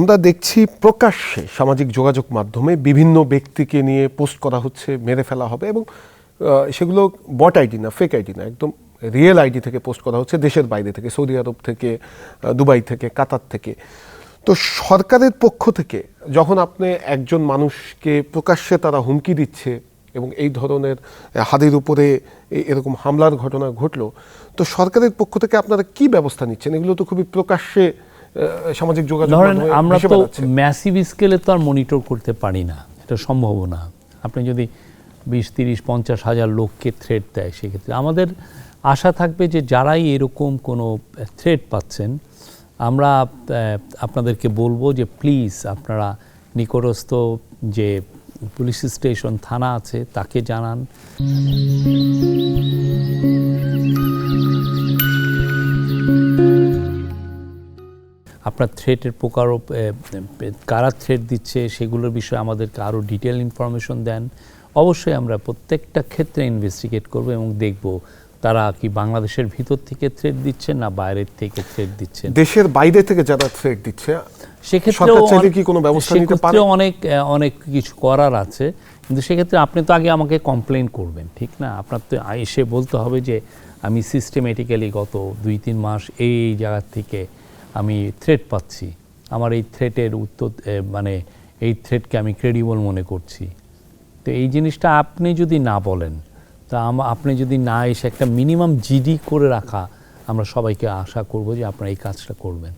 আমরা দেখছি প্রকাশ্যে সামাজিক যোগাযোগ মাধ্যমে বিভিন্ন ব্যক্তিকে নিয়ে পোস্ট করা হচ্ছে, মেরে ফেলা হবে, এবং সেগুলো বট আইডি না, ফেক আইডি না, একদম রিয়েল আইডি থেকে পোস্ট করা হচ্ছে, দেশের বাইরে থেকে, সৌদি আরব থেকে, দুবাই থেকে, কাতার থেকে। তো সরকারের পক্ষ থেকে যখন আপনি একজন মানুষকে প্রকাশ্যে তারা হুমকি দিচ্ছে এবং এই ধরনের হাদির উপরে এরকম হামলার ঘটনা ঘটলো, তো সরকারের পক্ষ থেকে আপনারা কি ব্যবস্থা নিচ্ছেন? এগুলো তো খুবই প্রকাশ্যে সামাজিক যোগাযোগ মাধ্যমে আমরা তো ম্যাসিভ স্কেলে তো আর মনিটর করতে পারি না, এটা সম্ভব না। আপনি যদি 20, 30, 50 হাজার লোককে থ্রেট দেয়, সেক্ষেত্রে আমাদের আশা থাকবে যে যারাই এরকম কোনো থ্রেট পাচ্ছেন, আমরা আপনাদেরকে বলবো যে প্লিজ আপনারা নিকটস্থ যে পুলিশ স্টেশন, থানা আছে তাকে জানান। আপনার থ্রেটের প্রকার, কারা থ্রেট দিচ্ছে সেগুলোর বিষয়ে আমাদেরকে আরও ডিটেল ইনফরমেশন দেন। অবশ্যই আমরা প্রত্যেকটা ক্ষেত্রে ইনভেস্টিগেট করব এবং দেখব তারা কি বাংলাদেশের ভিতর থেকে থ্রেট দিচ্ছে না বাইরের থেকে থ্রেট দিচ্ছে। দেশের বাইরে থেকে যারা থ্রেট দিচ্ছে সেক্ষেত্রে অনেক কিছু করার আছে, কিন্তু সেক্ষেত্রে আপনি তো আগে আমাকে কমপ্লেন করবেন, ঠিক না? আপনার তো এসে বলতে হবে যে আমি সিস্টেমেটিক্যালি গত 2-3 মাস এই জায়গা থেকে আমি থ্রেট পাচ্ছি, আমার এই থ্রেটের উত্তর মানে এই থ্রেটকে আমি ক্রেডিবল মনে করছি। তো এই জিনিসটা আপনি যদি না বলেন, তা আপনি যদি না এসে একটা মিনিমাম জিডি করে রাখা, আমরা সবাইকে আশা করব যে আপনারা এই কাজটা করবেন।